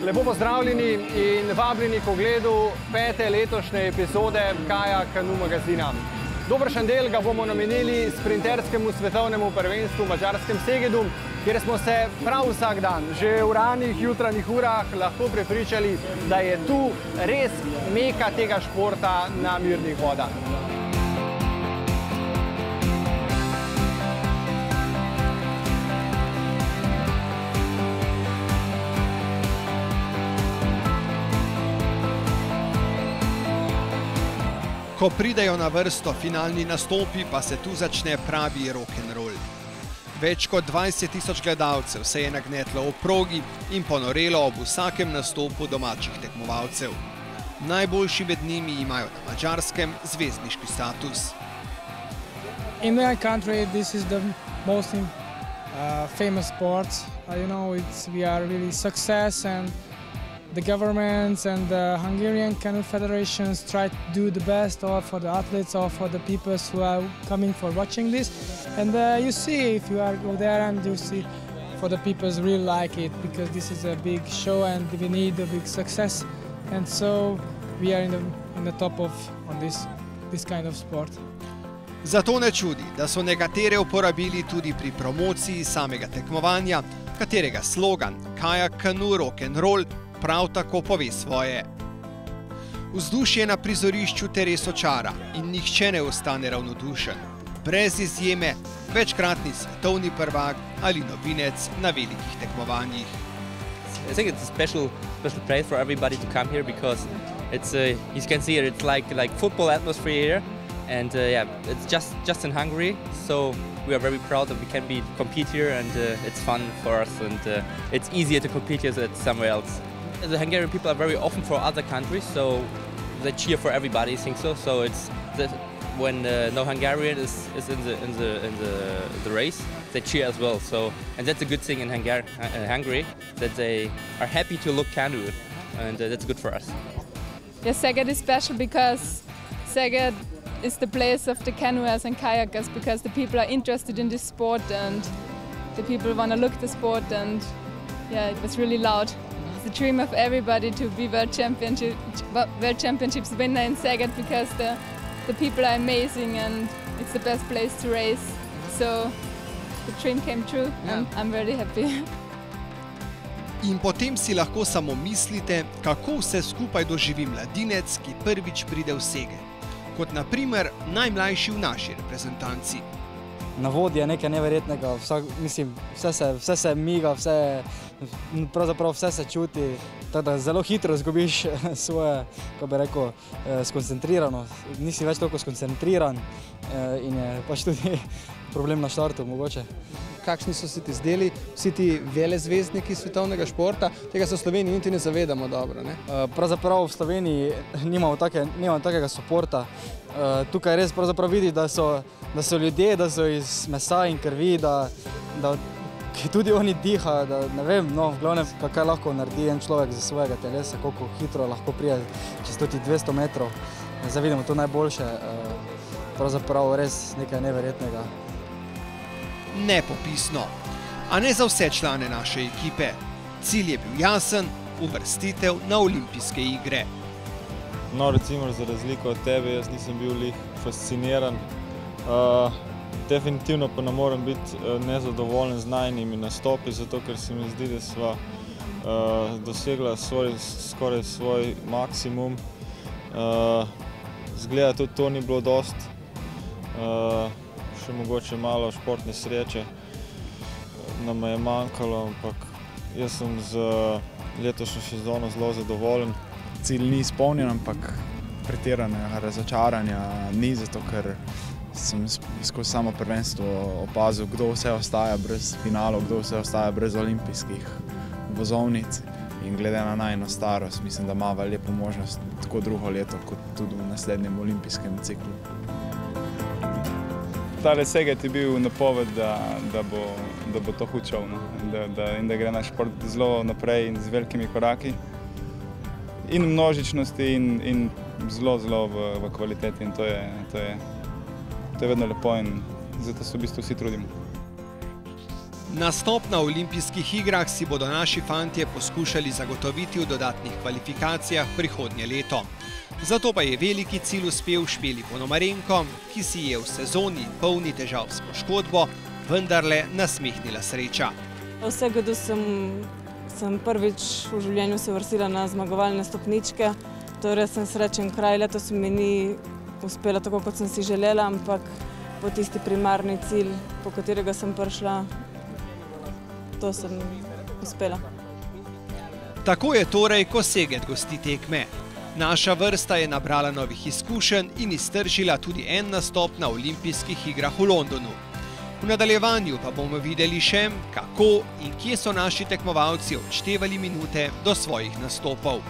Lepo pozdravljeni in vabljeni k ogledu 5. letošnje epizode Kaja Kanu magazina. Dobršen del ga bomo namenili sprinterskemu svetovnemu prvenstvu v madžarskem Segedu, kjer smo se prav vsak dan, že v ranih jutranjih urah, lahko prepričali, da je tu res meka tega športa na mirnih vodah. Ko pridejo na vrsto finalni nastopi, pa se tu začne pravi rock'n'roll. Več kot 20 000 gledalcev se je nagnetlo ob progi in ponorelo ob vsakem nastopu domačih tekmovalcev. Najboljši med njimi imajo na madžarskem zvezdniški status. In my country, this is the most famous sport. We are really success, and the governments and the Hungarian canoe federations try to do the best or for the athletes or for the people who are coming for watching this. And you see, if you go there, and you see, for the people really like it, because this is a big show and we need a big success. And so we are in the top on this kind of sport. Zato ne čudi, da so nekatere uporabili tudi pri promociji samega tekmovanja, katerega slogan Kaja Kanu rock'n'roll prav tako pove svoje. Vzdušje na prizorišču te res očara in nihče ne ostane ravnodušen. Brez izjeme, večkratni svetovni prvak ali novinec na velikih tekmovanjih. I think it's a special place for everybody to come here because it's you can see it's like football atmosphere here, and yeah, it's just in Hungary, so we are very proud that we can compete here, and it's fun for us, and it's easier to compete here than somewhere else. The Hungarian people are very often for other countries, so they cheer for everybody. I think so. So it's when no Hungarian is in the race, they cheer as well. So, and that's a good thing in Hungary, that they are happy to look canoe, and that's good for us. Yes, Szeged is special because Szeged is the place of the canoers and kayakers, because the people are interested in this sport and the people want to look the sport, and yeah, it was really loud. It's the dream of everybody to be World Championships winner in Szeged, because the people are amazing and it's the best place to race. So the dream came true, and I'm very happy. In potem si lahko samo mislite, kako vse skupaj doživi mladinec, ki prvič pride v Szeged. Kot na primer najmlajši v naši reprezentanci. Na vodi je nekaj neverjetnega, vse se miga, pravzaprav vse se čuti, tako da zelo hitro izgubiš svoje, kako bi rekel, skoncentriranost. Nisi več toliko skoncentriran in je pač tudi problem na štartu mogoče. Kakšni so se ti zdeli vsi ti velezvezdniki svetovnega športa? Tega se v Sloveniji niti ne zavedamo dobro, ne? Pravzaprav v Sloveniji nimamo takega suporta. Tukaj res pravzaprav vidi, da so ljudje, da so iz mesa in krvi, da tudi oni dihajo, da ne vem, no, v glavnem, kaj lahko naredi en človek za svojega telesa, koliko hitro lahko prije čez 200 metrov. Zdaj vidimo to najboljše, pravzaprav res nekaj neverjetnega. Nepopisno, a ne za vse člane naše ekipe. Cilj je bil jasen, uvrstitev na olimpijske igre. No, recimo, za razliko od tebe, jaz nisem bil lih fasciniran. Definitivno pa ne morem biti nezadovoljen z najnimi nastopi, zato ker se mi zdi, da sva dosegla skoraj svoj maksimum. Zgleda, tudi to ni bilo dost. Še mogoče malo športne sreče nam je manjkalo, ampak jaz sem z letošnjo sezono zelo zadovoljen. Cilj ni izpolnjen, ampak pretiranega razočaranja ni, zato ker sem skozi samo prvenstvo opazil, kdo vse ostaja brez finalov, kdo vse ostaja brez olimpijskih vozovnic, in glede na najino starost, mislim, da ima lepo možnost tako drugo leto, kot tudi v naslednjem olimpijskem ciklu. Tale Szeged je bil napoved, da bo to hud šov, in da gre naš šport zelo naprej in z velikimi koraki. In v množičnosti in zelo v kvaliteti, in to je vedno lepo, in zato se v bistvu vsi trudimo. Nastop na olimpijskih igrah si bodo naši fantje poskušali zagotoviti v dodatnih kvalifikacijah prihodnje leto. Zato pa je veliki cilj uspel Špeli Ponomarenko, ki si je v sezoni polni težav s poškodbo vendarle nasmehnila sreča. V Segedu sem prvič v življenju se uvrstila na zmagovalne stopničke. To je res srečen kraj. Letos mi ni uspela tako, kot sem si želela, ampak po tisti primarni cilj, po katerega sem prišla, to sem uspela. Tako je torej, ko Szeged gosti tekme. Naša vrsta je nabrala novih izkušenj in iztržila tudi en nastop na olimpijskih igrah v Londonu. V nadaljevanju pa bomo videli še, kako in kje so naši tekmovalci odštevali minute do svojih nastopov.